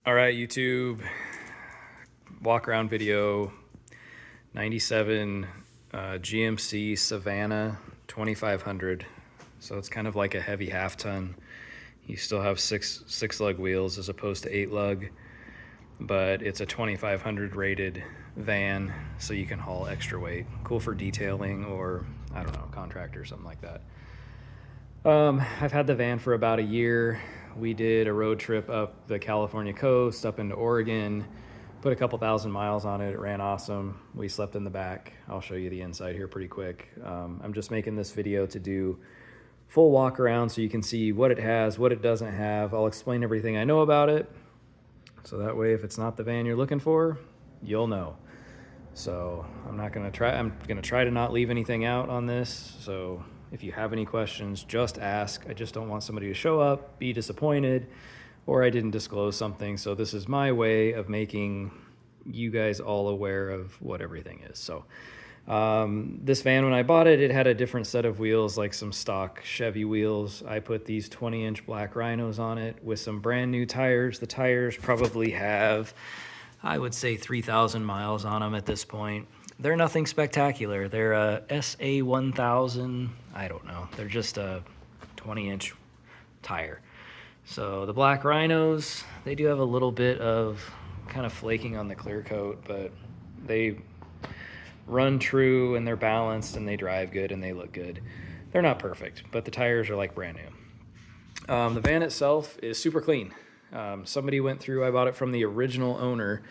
All right, YouTube, walk around video, 97 GMC Savanna 2500. So it's kind of like a heavy half ton. You still have six lug wheels as opposed to 8 lug, but it's a 2500 rated van, so you can haul extra weight. Cool for detailing or, I don't know, contractor or something like that. I've had the van for about a year. We did a road trip up the California coast, up into Oregon, put a couple thousand miles on it. It ran awesome. We slept in the back. I'll show you the inside here pretty quick. I'm just making this video to do full walk around so you can see what it has, what it doesn't have. I'll explain everything I know about it. So that way, if it's not the van you're looking for, you'll know. So I'm going to try to not leave anything out on this. So if you have any questions, just ask. I just don't want somebody to show up, be disappointed, or I didn't disclose something. So this is my way of making you guys all aware of what everything is. So this van, when I bought it, it had a different set of wheels, like some stock Chevy wheels. I put these 20-inch black Rhinos on it with some brand new tires. The tires probably have, I would say, 3,000 miles on them at this point. They're nothing spectacular. They're a SA1000. I don't know. They're just a 20-inch tire. So the black Rhinos, they do have a little bit of kind of flaking on the clear coat, but they run true and they're balanced and they drive good and they look good. They're not perfect, but the tires are like brand new. The van itself is super clean. Somebody went through, I bought it from the original owner,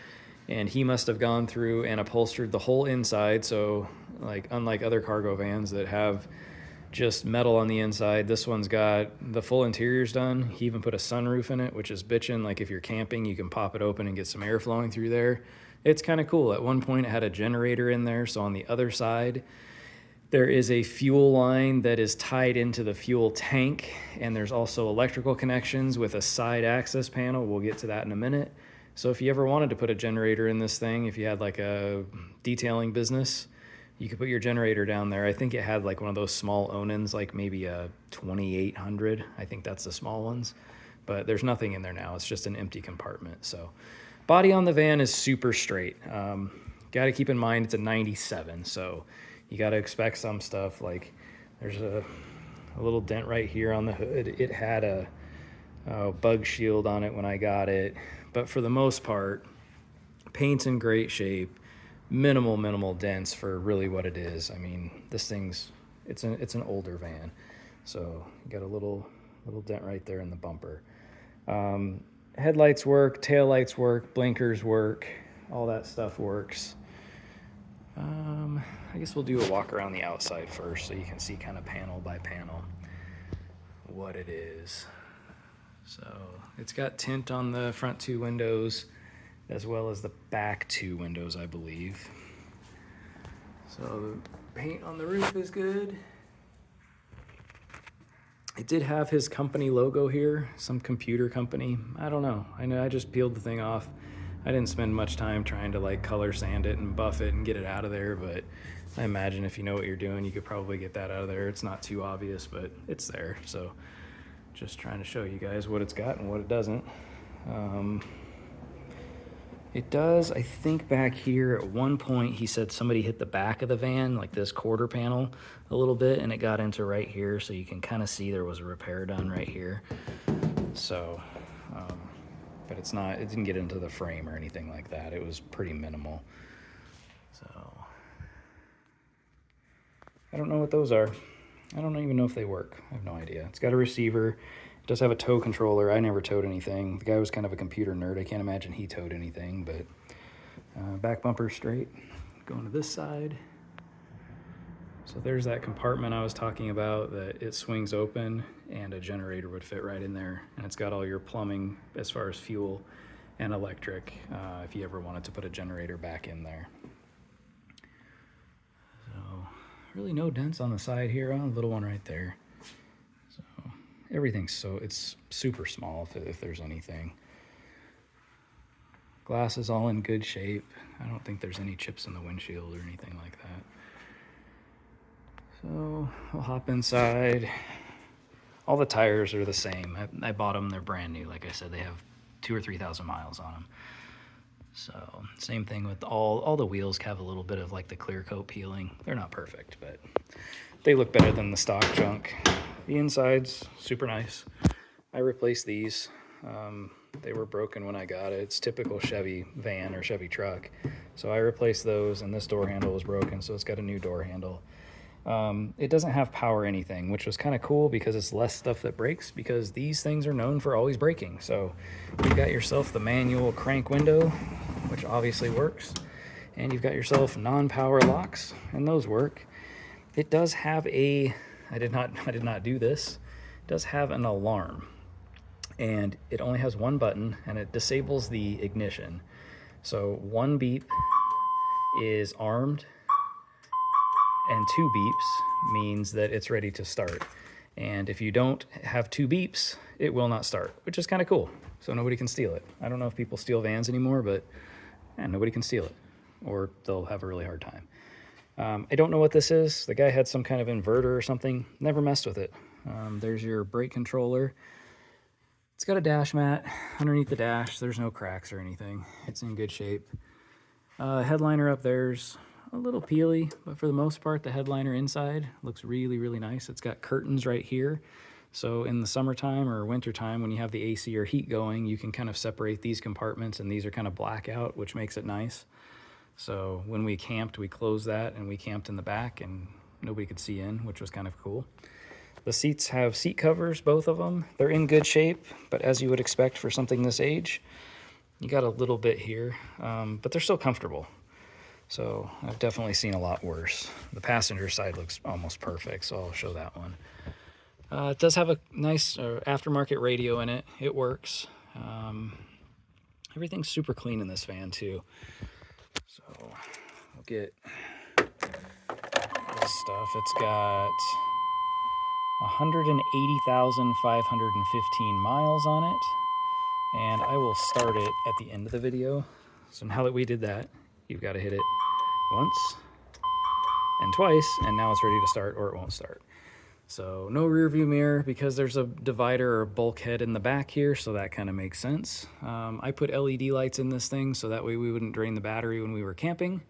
and he must have gone through and upholstered the whole inside. So like, unlike other cargo vans that have just metal on the inside, this one's got the full interiors done. He even put a sunroof in it, which is bitchin'. Like if you're camping, you can pop it open and get some air flowing through there. It's kind of cool. At one point it had a generator in there. So on the other side, there is a fuel line that is tied into the fuel tank, and there's also electrical connections with a side access panel. We'll get to that in a minute. So if you ever wanted to put a generator in this thing, if you had like a detailing business, you could put your generator down there. I think it had like one of those small Onins, like maybe a 2800. I think that's the small ones, but there's nothing in there now. It's just an empty compartment. So body on the van is super straight. Got to keep in mind it's a 97, so you got to expect some stuff. Like there's a little dent right here on the hood. It had a bug shield on it when I got it, but for the most part, paint's in great shape. Minimal dents for really what it is. I mean, this thing's, it's an older van, so you got a little dent right there in the bumper. Headlights work, taillights work, blinkers work, all that stuff works. I guess we'll do a walk around the outside first so you can see kind of panel by panel what it is. So it's got tint on the front two windows as well as the back two windows, I believe. So the paint on the roof is good. It did have his company logo here, some computer company. I don't know. I know I just peeled the thing off. I didn't spend much time trying to like color sand it and buff it and get it out of there, but I imagine if you know what you're doing, you could probably get that out of there. It's not too obvious, but it's there. So just trying to show you guys what it's got and what it doesn't. It does, I think back here at one point he said somebody hit the back of the van, like this quarter panel, a little bit, and it got into right here, so you can kind of see there was a repair done right here. So, but it's not, it didn't get into the frame or anything like that. It was pretty minimal. So, I don't know what those are. I don't even know if they work. I have no idea. It's got a receiver. It does have a tow controller. I never towed anything. The guy was kind of a computer nerd. I can't imagine he towed anything, but back bumper straight. Going to this side. So there's that compartment I was talking about that it swings open and a generator would fit right in there. And it's got all your plumbing as far as fuel and electric if you ever wanted to put a generator back in there. So really no dents on the side here. A little one right there. So everything's it's super small if there's anything. Glass is all in good shape. I don't think there's any chips in the windshield or anything like that. So I'll hop inside. All the tires are the same. I bought them, they're brand new. Like I said, they have 2,000 or 3,000 miles on them. So same thing with all the wheels have a little bit of like the clear coat peeling. They're not perfect, but they look better than the stock junk. The inside's super nice. I replaced these. They were broken when I got it. It's typical Chevy van or Chevy truck. So I replaced those, and this door handle was broken, so it's got a new door handle. It doesn't have power anything, which was kind of cool because it's less stuff that breaks, because these things are known for always breaking. So you've got yourself the manual crank window, which obviously works, and you've got yourself non-power locks, and those work. It does have a, I did not do this, it does have an alarm, and it only has one button, and it disables the ignition. So one beep is armed, and 2 beeps means that it's ready to start. And if you don't have 2 beeps, it will not start, which is kind of cool. So nobody can steal it. I don't know if people steal vans anymore, but nobody can steal it, or they'll have a really hard time. I don't know what this is. The guy had some kind of inverter or something. Never messed with it. There's your brake controller. It's got a dash mat underneath the dash. There's no cracks or anything. It's in good shape. Headliner up there's a little peely, but for the most part, the headliner inside looks really, really nice. It's got curtains right here. So in the summertime or wintertime, when you have the AC or heat going, you can kind of separate these compartments, and these are kind of blackout, which makes it nice. So when we camped, we closed that, and we camped in the back, and nobody could see in, which was kind of cool. The seats have seat covers, both of them. They're in good shape, but as you would expect for something this age, you got a little bit here, but they're still comfortable. So I've definitely seen a lot worse. The passenger side looks almost perfect, so I'll show that one. It does have a nice aftermarket radio in it. It works. Everything's super clean in this van too. So we'll get this stuff. It's got 180,515 miles on it, and I will start it at the end of the video. So now that we did that, you've got to hit it once and twice, and now it's ready to start, or it won't start. So no rear view mirror, because there's a divider or bulkhead in the back here, so that kind of makes sense. I put LED lights in this thing so that way we wouldn't drain the battery when we were camping.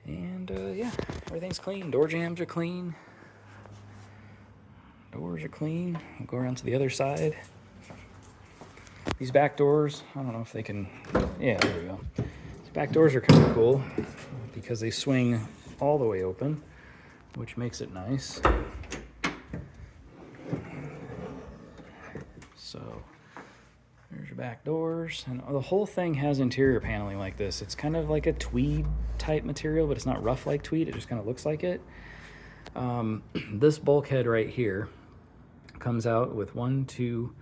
And yeah, everything's clean. Door jambs are clean. Doors are clean. We'll go around to the other side. These back doors, I don't know if they can, yeah, there we go. These back doors are kind of cool because they swing all the way open, which makes it nice. So there's your back doors, and the whole thing has interior paneling like this. It's kind of like a tweed type material, but it's not rough like tweed. It just kind of looks like it. This bulkhead right here comes out with 1, 2,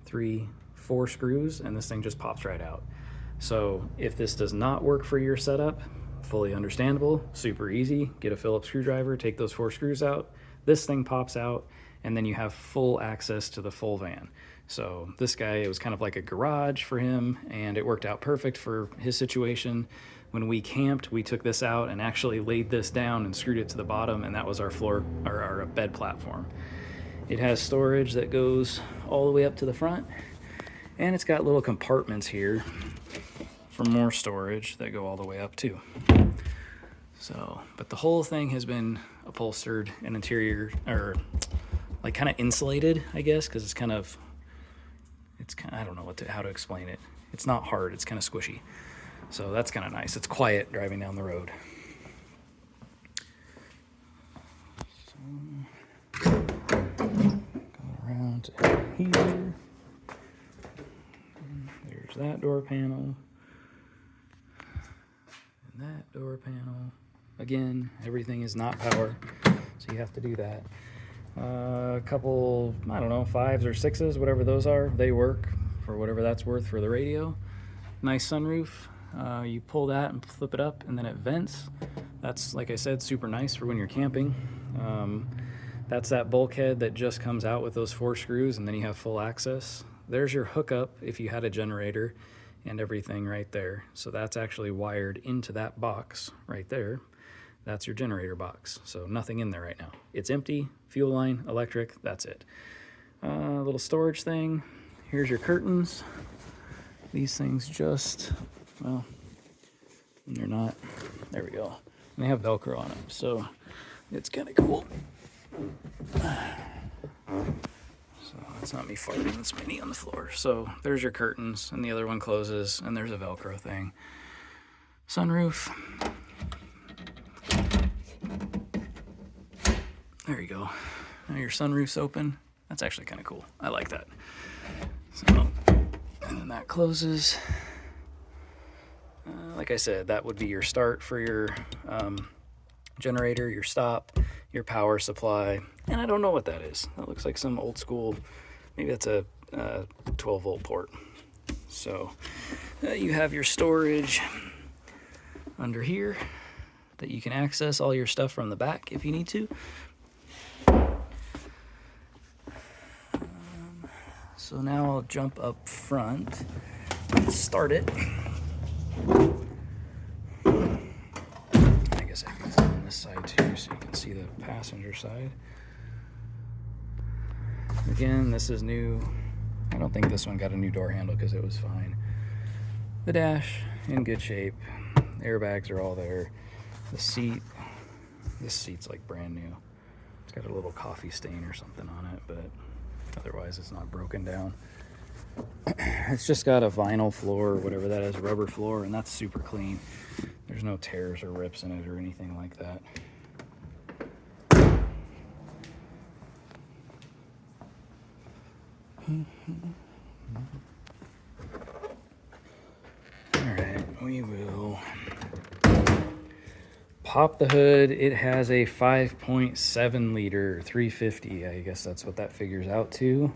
3, 4 screws, and this thing just pops right out. So if this does not work for your setup, fully understandable, super easy. Get a Phillips screwdriver, take those 4 screws out, this thing pops out, and then you have full access to the full van. So this guy, it was kind of like a garage for him, and it worked out perfect for his situation. When we camped, we took this out and actually laid this down and screwed it to the bottom, and that was our floor, or our bed platform. It has storage that goes all the way up to the front, and it's got little compartments here for more storage that go all the way up too. So, but the whole thing has been upholstered and interior, or like kind of insulated, I guess, because it's kind of, I don't know how to explain it. It's not hard, it's kind of squishy. So that's kind of nice. It's quiet driving down the road. So, go around to here. There's that door panel. And that door panel. Again, everything is not power, so you have to do that. A couple, I don't know, 5s or 6s, whatever those are, they work for whatever that's worth for the radio. Nice sunroof. You pull that and flip it up, and then it vents. That's, like I said, super nice for when you're camping. That's that bulkhead that just comes out with those 4 screws, and then you have full access. There's your hookup if you had a generator and everything right there. So that's actually wired into that box right there. That's your generator box. So nothing in there right now. It's empty, fuel line, electric, that's it. Little storage thing. Here's your curtains. these things just, well, they're not, there we go. And they have Velcro on them, so it's kind of cool. So that's not me farting, it's Minnie on the floor. So there's your curtains, and the other one closes, and there's a Velcro thing. Sunroof. There you go. Now your sunroof's open. That's actually kind of cool. I like that. So, and then that closes. Like I said, that would be your start for your generator, your stop, your power supply. And I don't know what that is. That looks like some old school, maybe that's a 12 volt port. So you have your storage under here that you can access all your stuff from the back if you need to. So now I'll jump up front and start it. I guess I can go on this side too so you can see the passenger side. Again, this is new. I don't think this one got a new door handle because it was fine. The dash in good shape. Airbags are all there. The seat, this seat's like brand new. It's got a little coffee stain or something on it, but otherwise it's not broken down. It's just got a vinyl floor or whatever that is, rubber floor, and that's super clean. There's no tears or rips in it or anything like that. Alright, we will pop the hood. It has a 5.7 liter 350. I guess that's what that figures out to.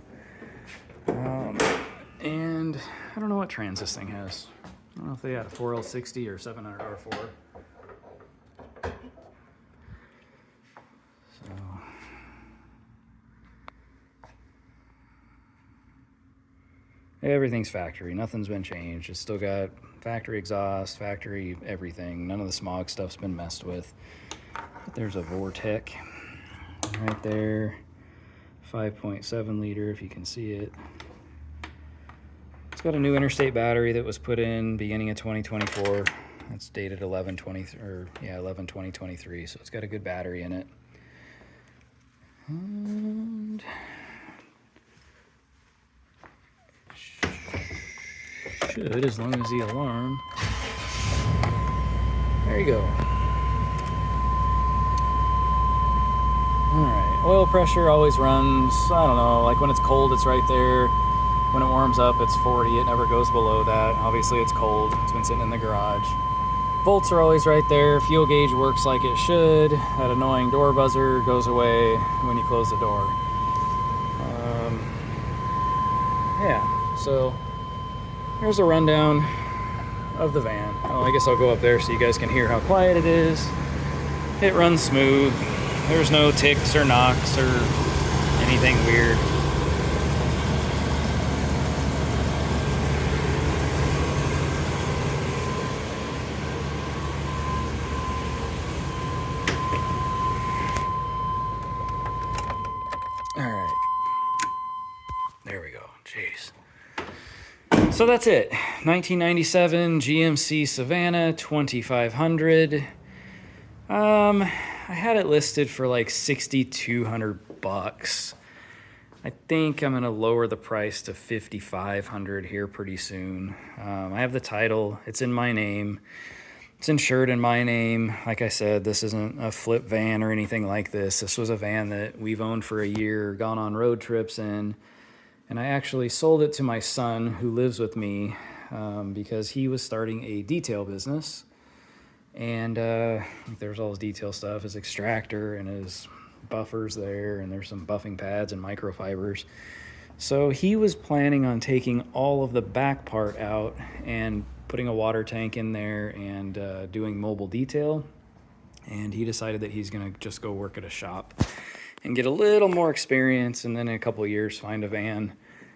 And I don't know what trans this thing has. I don't know if they had a 4L60 or 700R4. So everything's factory. Nothing's been changed. It's still got factory exhaust, factory everything. None of the smog stuff's been messed with. But there's a Vortec right there. 5.7 liter, if you can see it. It's got a new interstate battery that was put in beginning of 2024. It's dated 11/20/2023, so it's got a good battery in it. And should, as long as the alarm. There you go. All right, oil pressure always runs, I don't know, like when it's cold, it's right there. When it warms up, it's 40. It never goes below that. Obviously, it's cold. It's been sitting in the garage. Volts are always right there. Fuel gauge works like it should. That annoying door buzzer goes away when you close the door. Yeah, so here's a rundown of the van. Well, I guess I'll go up there so you guys can hear how quiet it is. It runs smooth. There's no ticks or knocks or anything weird. All right, there we go. Jeez. So that's it. 1997 GMC Savanna 2500. I had it listed for like $6,200. I think I'm gonna lower the price to $5,500 here pretty soon. I have the title. It's in my name. It's insured in my name. Like I said, this isn't a flip van or anything like this. This was a van that we've owned for a year, gone on road trips in, and I actually sold it to my son who lives with me because he was starting a detail business. And there's all his detail stuff, his extractor and his buffers there, and there's some buffing pads and microfibers. So he was planning on taking all of the back part out and putting a water tank in there and doing mobile detail. And he decided that he's gonna just go work at a shop and get a little more experience, and then in a couple of years find a van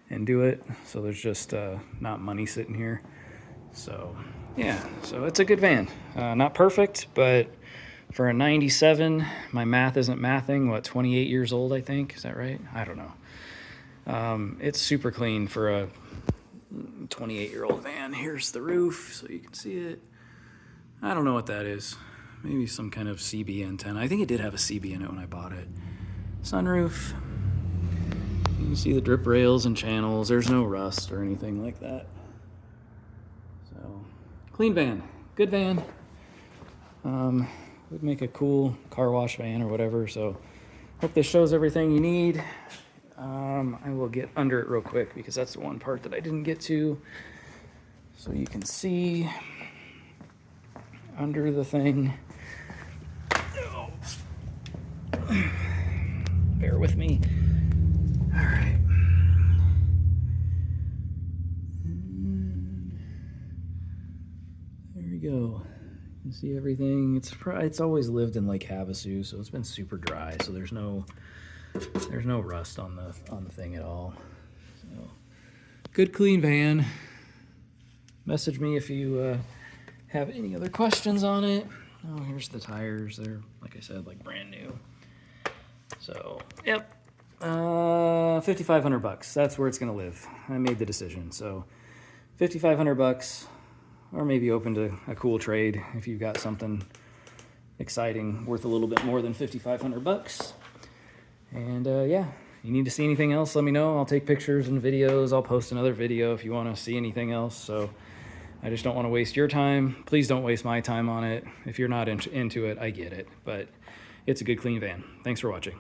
and do it. So there's just not money sitting here. So yeah, so it's a good van. Not perfect, but for a 97, my math isn't mathing, what, 28 years old, I think? Is that right? I don't know. It's super clean for a 28-year-old van. Here's the roof so you can see it. I don't know what that is. Maybe some kind of CB antenna. I think it did have a CB in it when I bought it. Sunroof. You can see the drip rails and channels. There's no rust or anything like that. So, clean van. Good van. Would make a cool car wash van or whatever. So, hope this shows everything you need. I will get under it real quick because that's the one part that I didn't get to. So you can see under the thing. Bear with me. All right. There we go. You can see everything. It's always lived in Lake Havasu, so it's been super dry. So there's no rust on the thing at all. So good clean van. Message me if you have any other questions on it. Oh, here's the tires. They're, like I said, like brand new. So, yep. $5,500. That's where it's gonna live. I made the decision. So, $5,500, or maybe open to a cool trade if you've got something exciting worth a little bit more than $5,500. And yeah, you need to see anything else, let me know. I'll take pictures and videos. I'll post another video if you want to see anything else. So I just don't want to waste your time. Please don't waste my time on it. If you're not into it, I get it. But it's a good, clean van. Thanks for watching.